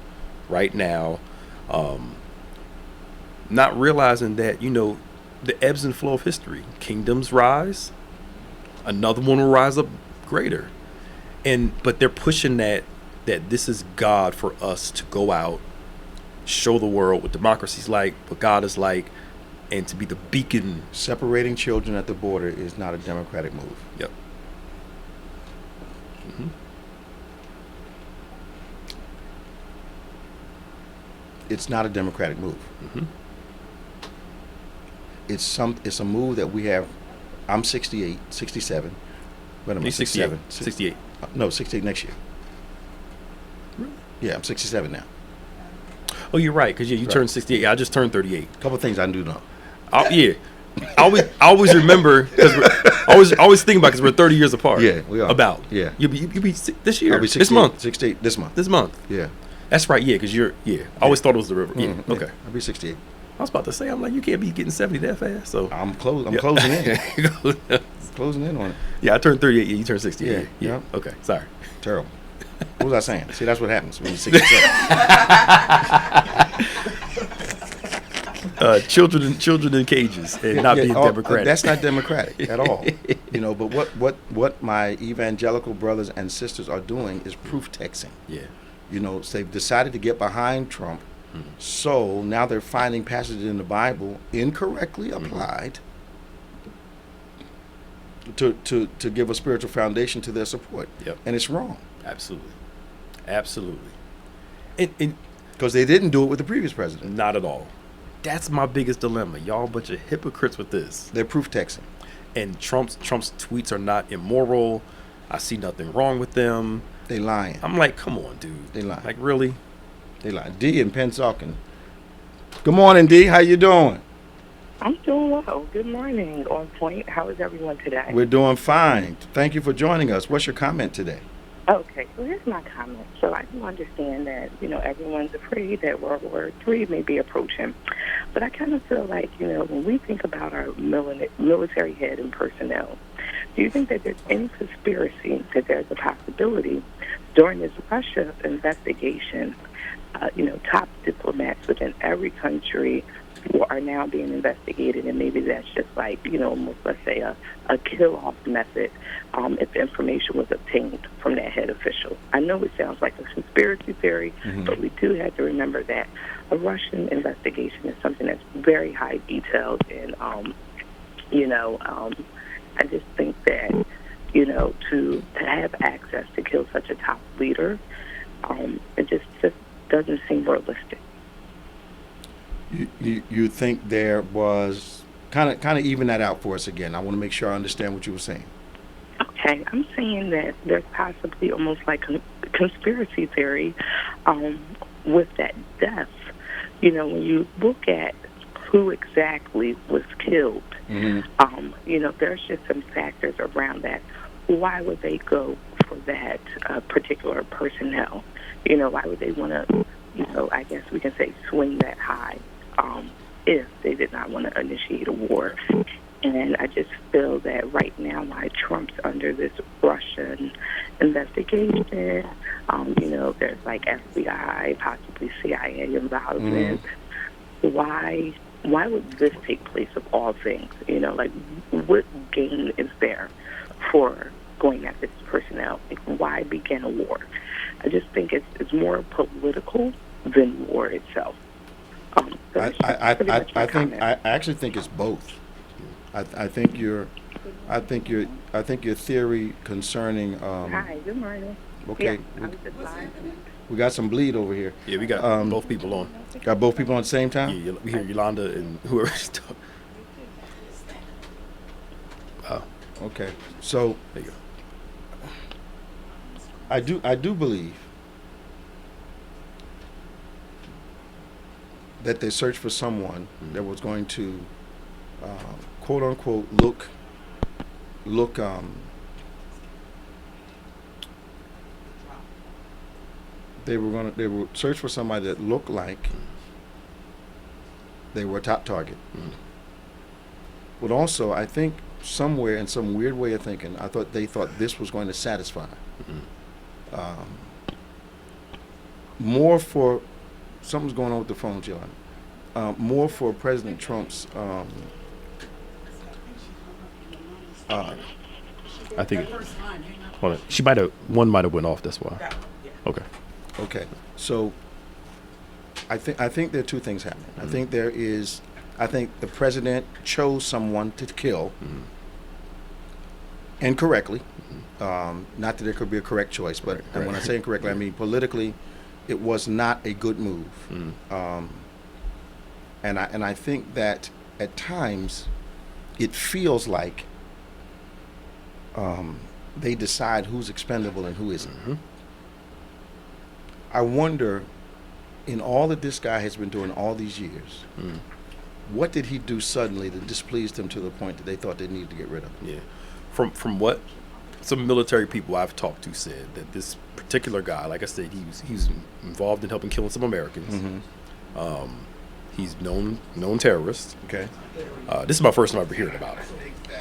right now. Not realizing that, the ebbs and flow of history. Kingdoms rise, another one will rise up greater. But they're pushing that this is God for us to go out, show the world what democracy's like, what God is like, and to be the beacon. Separating children at the border is not a democratic move. Yep. Mm-hmm. It's not a democratic move. Mm-hmm. It's a move that we have. I'm 68, 67. What am I? He's 67. 68. No, 68 next year. Really? Yeah, I'm 67 now. Oh, you're right, because you Right. turned 68. I just turned 38. A couple of things I do know. Yeah. I always remember, because I always think about, because we're 30 years apart. Yeah, we are. About. Yeah. You'll be this year. I'll be 68, this month. 68 this month. This month. Yeah. That's right, yeah, because I always thought it was the river. Yeah, Mhm, okay. I'll be 68. I was about to say, I'm like, you can't be getting 70 that fast. So I'm closing Yeah. in. Closing in on it. Yeah, I turned 38. Yeah, you turned 68. Yeah, Yeah. Okay, sorry. Terrible. What was I saying? See, that's what happens when you're 67. Children in cages and not being democratic. That's not democratic at all. But what my evangelical brothers and sisters are doing is proof texting. Yeah. So they've decided to get behind Trump. Mm-hmm. So now they're finding passages in the Bible incorrectly applied to give a spiritual foundation to their support. Yep. And it's wrong. Absolutely. Absolutely. Because they didn't do it with the previous president. Not at all. That's my biggest dilemma. Y'all a bunch of hypocrites with this. They're proof texting. And Trump's tweets are not immoral. I see nothing wrong with them. They lying. I'm like, come on, dude. They lying. Like, really? They lying. D in Pennsauken. Good morning, D. How you doing? I'm doing well. Good morning, OnPointe. How is everyone today? We're doing fine. Thank you for joining us. What's your comment today? Okay, so here's my comment. So I do understand that, everyone's afraid that World War III may be approaching. But I kind of feel like, when we think about our military head and personnel, do you think that there's any conspiracy that there's a possibility during this Russia investigation, top diplomats within every country who are now being investigated, and maybe that's just like, almost, let's say, a kill-off method if information was obtained from that head official. I know it sounds like a conspiracy theory, but we do have to remember that a Russian investigation is something that's very high detailed, and, I just think that, to have access to kill such a top leader, it just doesn't seem realistic. You think there was kind of even that out for us again. I want to make sure I understand what you were saying. Okay, I'm saying that there's possibly almost like a conspiracy theory with that death. When you look at who exactly was killed, there's just some factors around that. Why would they go for that particular personnel? Why would they want to, I guess we can say swing that high if they did not want to initiate a war. And I just feel that right now, why Trump's under this Russian investigation, there's like FBI, possibly CIA involvement. Why would this take place of all things? What gain is there for going after this personnel? Like, why begin a war? I just think it's more political than war itself. I actually think it's both. I think your theory concerning. Hi, good morning. Okay, Yeah, we got some bleed over here. Yeah, we got both people on. Got both people on at the same time. Yeah, we hear Yolanda and whoever's talking. Wow. Okay, so There you go. I do believe that they searched for someone that was going to, quote unquote, look. They were search for somebody that looked like they were a top target. But also, I think somewhere in some weird way of thinking, I thought they thought this was going to satisfy. More for something's going on with the phone, John. More for President Trump's. I think. Hold on. One might have went off. That's why. Okay. Okay. So I think there are two things happening. I think I think the president chose someone to kill, incorrectly. Not that there could be a correct choice, but and when I say incorrectly, I mean politically, it was not a good move. And I think that at times it feels like they decide who's expendable and who isn't. I wonder, in all that this guy has been doing all these years, what did he do suddenly that displeased them to the point that they thought they needed to get rid of him? Yeah. From what some military people I've talked to said, that this particular guy, like I said, he was involved in helping killing some Americans. He's known terrorist. Okay. This is my first time ever hearing about it.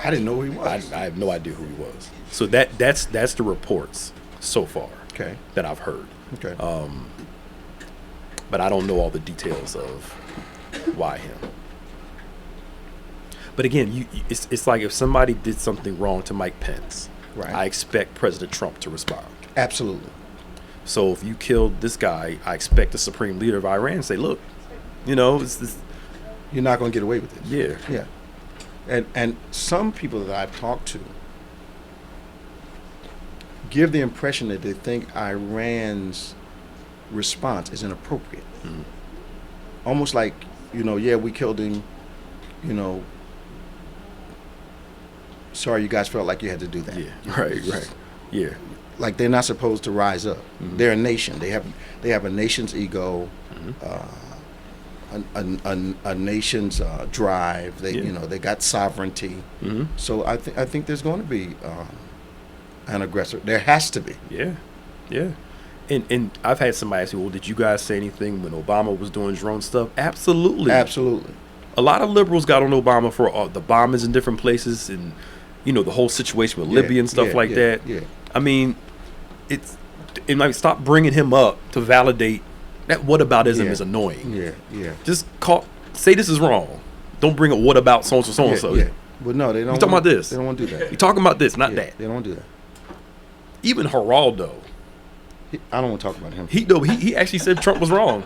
I didn't know who he was. I have no idea who he was. So that's the reports so far. Okay. That I've heard. Okay. But I don't know all the details of why him. But again, it's like if somebody did something wrong to Mike Pence, right, I expect President Trump to respond. Absolutely. So if you killed this guy, I expect the supreme leader of Iran to say, look, it's this. You're not going to get away with this. Yeah. Yeah. And some people that I've talked to give the impression that they think Iran's response is inappropriate. Almost like, we killed him, sorry you guys felt like you had to do that. Yeah, right. Yeah. Like they're not supposed to rise up. They're a nation. They have a nation's ego, a nation's drive. They got sovereignty. So I think there's going to be an aggressor. There has to be. Yeah. And I've had somebody ask me, well, did you guys say anything when Obama was doing drone stuff? Absolutely. A lot of liberals got on Obama for the bombings in different places and, the whole situation with Libya and stuff like that. Yeah. I mean, stop bringing him up to validate that whataboutism is annoying. Yeah. Just say this is wrong. Don't bring up what about so-and-so. Yeah. But no, they don't. You're talking about this. They don't want to do that. You're talking about this, not that. They don't want to do that. Even Geraldo. I don't want to talk about him. He actually said Trump was wrong.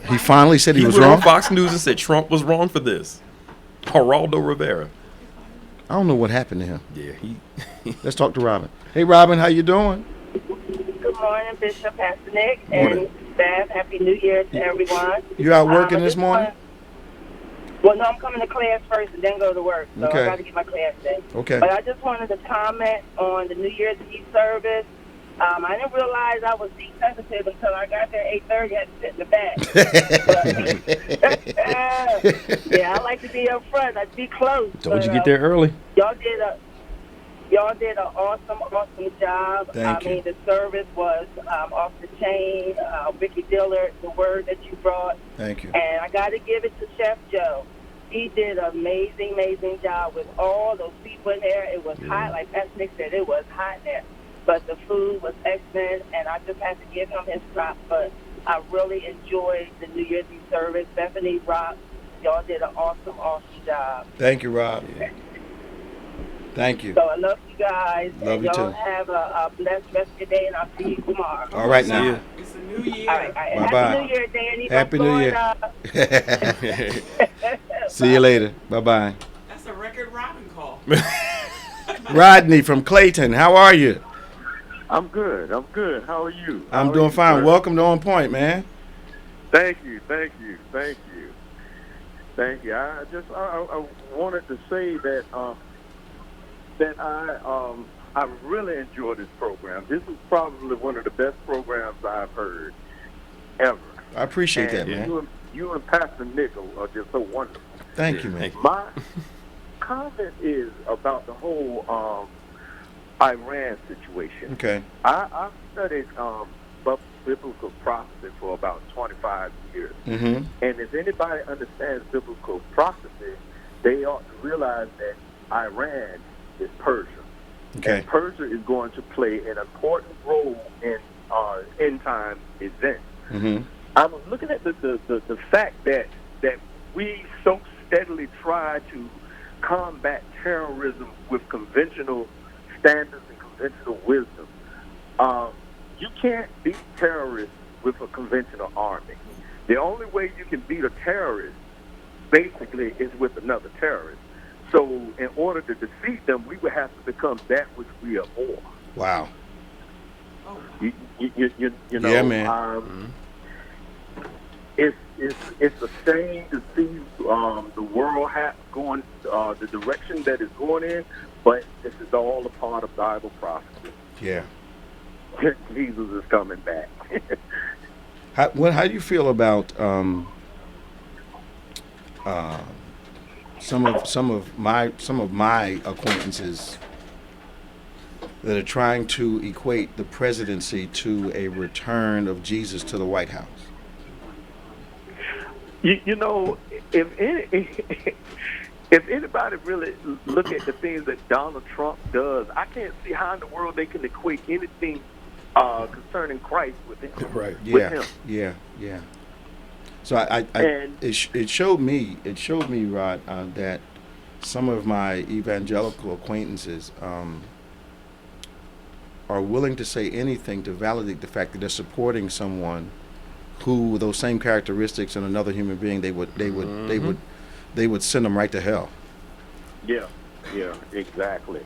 He finally said he was went wrong? on Fox News and said Trump was wrong for this. Geraldo Rivera. I don't know what happened to him. Yeah, Let's talk to Robin. Hey, Robin, how you doing? Good morning, Bishop, Pastor Nick, and staff. Happy New Year to everyone. You out working this morning? Well, no, I'm coming to class first and then go to work. So Okay. I got to get my class in. Okay. But I just wanted to comment on the New Year's Eve service. I didn't realize I was seat sensitive until I got there at 8:30. I had to sit in the back. Yeah, I like to be up front. I'd be close. Told you get there early. Y'all did an awesome job. Thank you. I mean, the service was off the chain. Ricky Dillard, the word that you brought. Thank you. And I got to give it to Chef Joe. He did an amazing job with all those people in there. It was hot, like Pastor Nick said, it was hot in there. But the food was excellent, and I just have to give him his props. But I really enjoyed the New Year's Eve service. Bethany, Rock, y'all did an awesome job. Thank you, Rob. Thank you. So I love you guys. Love and you y'all too. have a blessed rest of your day, and I'll see you tomorrow. All right now. It's a new year. All right. Bye-bye. Happy New Year, Danny. Happy New Year. See you later. Bye-bye. That's a record Robin call. Rodney from Clayton, how are you? I'm good. How are you? I'm doing fine. Welcome to OnPointe, man. Thank you. I wanted to say that I really enjoy this program. This is probably one of the best programs I've heard ever. I appreciate that, man. You and Pastor Nick are just so wonderful. Thank you, man. My comment is about the whole Iran situation. Okay. I've studied biblical prophecy for about 25 years. Mm-hmm. And if anybody understands biblical prophecy, they ought to realize that Iran is Persia. Okay. And Persia is going to play an important role in end time events. Mm-hmm. I was looking at the fact that we so steadily try to combat terrorism with conventional standards and conventional wisdom. You can't beat terrorists with a conventional army. The only way you can beat a terrorist, basically, is with another terrorist. So in order to defeat them, we would have to become that which we are more. Wow. You know, yeah, man. It's a shame to see the world going the direction that it's going in, but this is all a part of Bible prophecy. Yeah. Jesus is coming back. How do you feel about some of my acquaintances that are trying to equate the presidency to a return of Jesus to the White House? You know, if anybody really look at the things that Donald Trump does, I can't see how in the world they can equate anything concerning Christ with him. Right. With him. Yeah. So it showed me, Rod, that some of my evangelical acquaintances are willing to say anything to validate the fact that they're supporting someone who, with those same characteristics in another human being, they would send them right to hell. Yeah, exactly.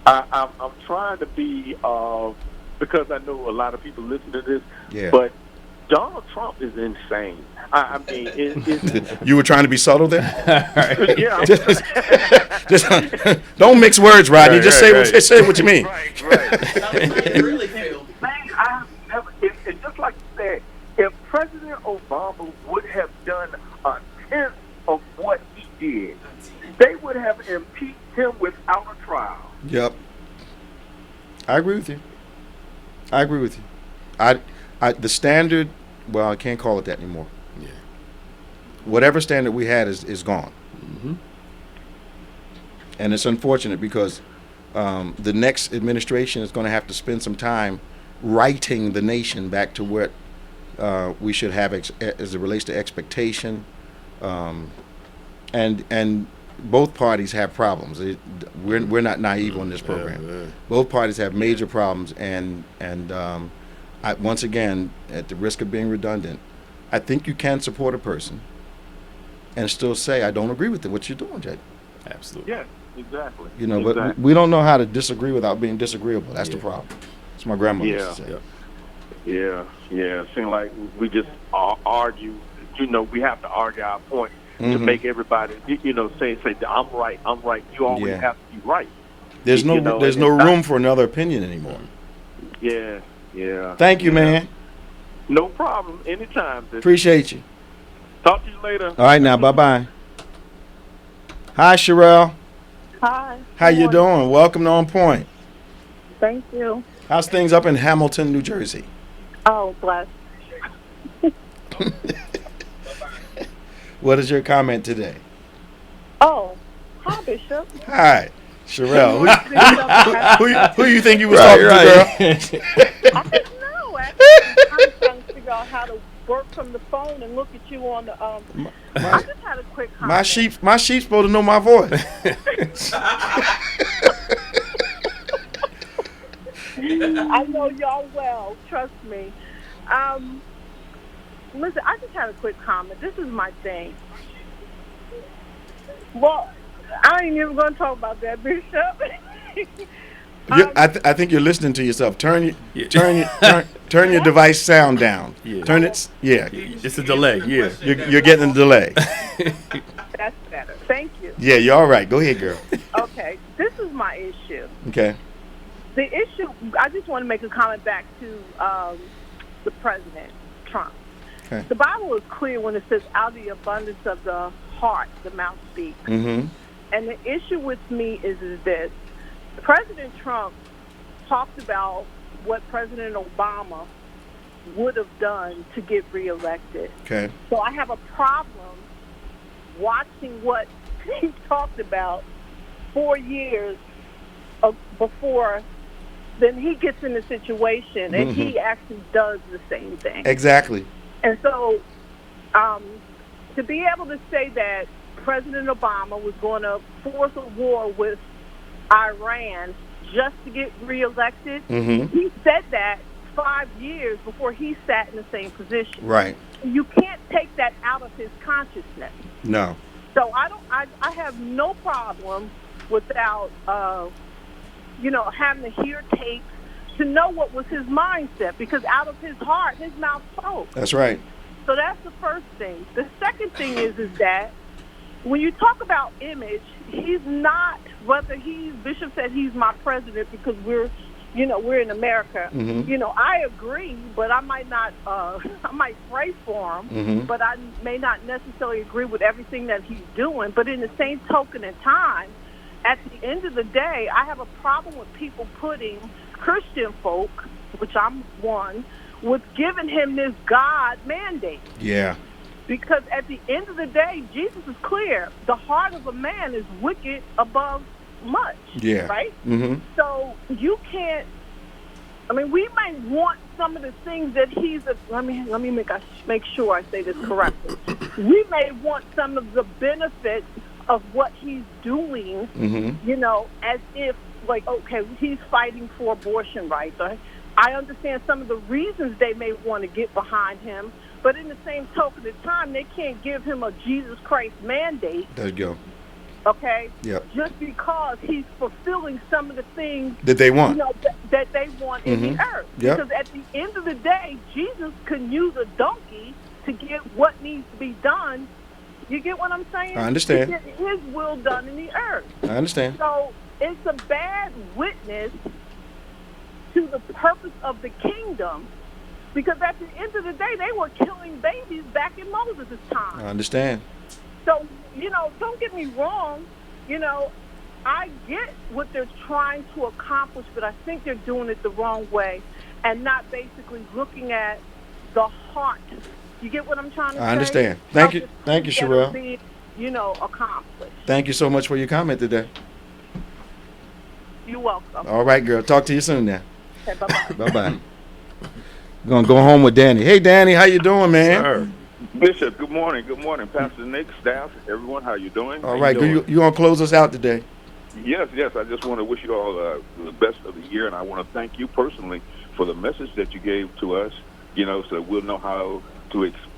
I'm trying to be because I know a lot of people listen to this. Yeah. But Donald Trump is insane. I mean, you were trying to be subtle there. Yeah. just don't mix words, Rodney. Right, just say what you mean. Right. Really feel. It's just like you said. If President Obama would have done a tenth of what he did, they would have impeached him without a trial. Yep. I agree with you. The standard, well, I can't call it that anymore. Yeah. Whatever standard we had is gone. Mm-hmm. And it's unfortunate because the next administration is going to have to spend some time righting the nation back to what we should have as it relates to expectation. And both parties have problems. We're not naive on this program. Yeah. Both parties have major problems, and once again, at the risk of being redundant, I think you can support a person and still say, I don't agree with what you're doing, Jay. Absolutely. Yeah, exactly. You know, but we don't know how to disagree without being disagreeable. That's the problem. That's my grandmother used to say. Yeah. It seems like we just argue. You know, we have to argue our point to make everybody, say I'm right. You always have to be right. There's no room for another opinion anymore. Yeah. Thank you, man. No problem. Anytime. Appreciate you. Talk to you later. All right, now, bye-bye. Hi, Sherelle. Hi. How you doing? Welcome to OnPointe. Thank you. How's things up in Hamilton, New Jersey? Oh, bless. What is your comment today? Oh, hi, Bishop. Hi, Sherelle. Who you think you was talking to, girl? I don't know. Actually, I'm trying to figure out how to work from the phone and look at you on the. I just had a quick comment. My sheep's supposed to know my voice. I know y'all well. Trust me. Listen, I just had a quick comment. This is my thing. Well, I ain't even going to talk about that, Bishop. I think you're listening to yourself. Turn your device sound down. Yeah. Turn it. Yeah. It's a delay. Yeah. You're getting a delay. That's better. Thank you. Yeah, you're all right. Go ahead, girl. Okay, this is my issue. Okay. The issue, I just want to make a comment back to the President, Trump. Okay. The Bible is clear when it says, out of the abundance of the heart, the mouth speaks. Mm-hmm. And the issue with me is this. President Trump talked about what President Obama would have done to get reelected. Okay. So I have a problem watching what he talked about 4 years before, then he gets in the situation and he actually does the same thing. Exactly. And so to be able to say that President Obama was going to force a war with Iran just to get reelected, he said that 5 years before he sat in the same position. Right. You can't take that out of his consciousness. No. So I have no problem without, having to hear tapes to know what was his mindset, because out of his heart, his mouth spoke. That's right. So that's the first thing. The second thing is that when you talk about image, he's not, Bishop said he's my president because we're in America. I agree, but I might not, I might pray for him, but I may not necessarily agree with everything that he's doing. But in the same token in time, at the end of the day, I have a problem with people putting Christian folk, which I'm one, with giving him this God mandate. Yeah. Because at the end of the day, Jesus is clear. The heart of a man is wicked above much. Yeah. Right? So you can't, we might want some of the things that he's, let me make sure I say this correctly. We may want some of the benefits of what he's doing, as if, okay, he's fighting for abortion rights. I understand some of the reasons they may want to get behind him, but in the same token of time, they can't give him a Jesus Christ mandate. There you go. Okay? Yep. Just because he's fulfilling some of the things that they want, that they want in the earth. Yep. Because at the end of the day, Jesus can use a donkey to get what needs to be done. You get what I'm saying? I understand. To get his will done in the earth. I understand. So it's a bad witness to the purpose of the kingdom, because at the end of the day, they were killing babies back in Moses' time. I understand. So, don't get me wrong, I get what they're trying to accomplish, but I think they're doing it the wrong way and not basically looking at the heart. You get what I'm trying to say? I understand. Thank you, Sherelle. Accomplished. Thank you so much for your comment today. You're welcome. All right, girl. Talk to you soon now. Okay, bye-bye. Bye-bye. We're going to go home with Danny. Hey, Danny, how you doing, man? Sir. Bishop, good morning. Good morning. Pastor Nick, staff, everyone, how you doing? All right, you going to close us out today? Yes. I just want to wish you all the best of the year, and I want to thank you personally for the message that you gave to us, so we'll know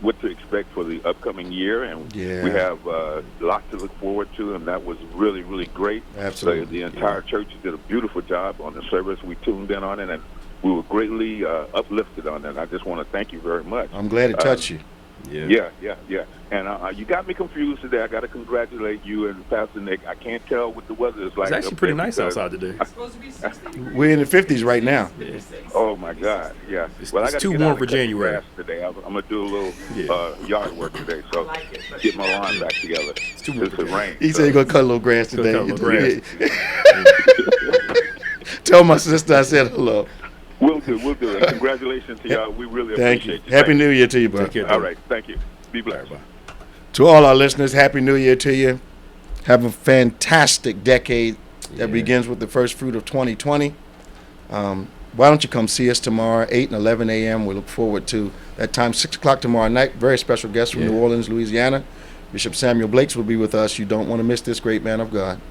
what to expect for the upcoming year, and we have a lot to look forward to, and that was really, really great. Absolutely. The entire church did a beautiful job on the service. We tuned in on it, and we were greatly uplifted on it. I just want to thank you very much. I'm glad it touched you. Yeah. And you got me confused today. I got to congratulate you and Pastor Nick. I can't tell what the weather is like. It's actually pretty nice outside today. It's supposed to be 60. We're in the 50s right now. Yeah. Oh, my God, yeah. It's I got too warm for January. Today. I'm going to do a little yard work today, so get my lawn back together. It's too warm for rain. He said he's going to cut a little grass today. Grass. Tell my sister I said hello. We'll do it. Congratulations to y'all. We really appreciate you. Happy New Year to you, bro. All right. Thank you. Be blessed. Bye. To all our listeners, Happy New Year to you. Have a fantastic decade that begins with the first fruit of 2020. Why don't you come see us tomorrow, 8 and 11 a.m. We look forward to that time, 6 o'clock tomorrow night. Very special guest from New Orleans, Louisiana. Bishop Samuel Blakes will be with us. You don't want to miss this great man of God.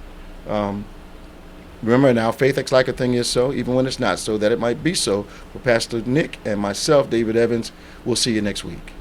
Remember now, faith acts like a thing is so, even when it's not so, that it might be so. For Pastor Nick and myself, David Evans, we'll see you next week.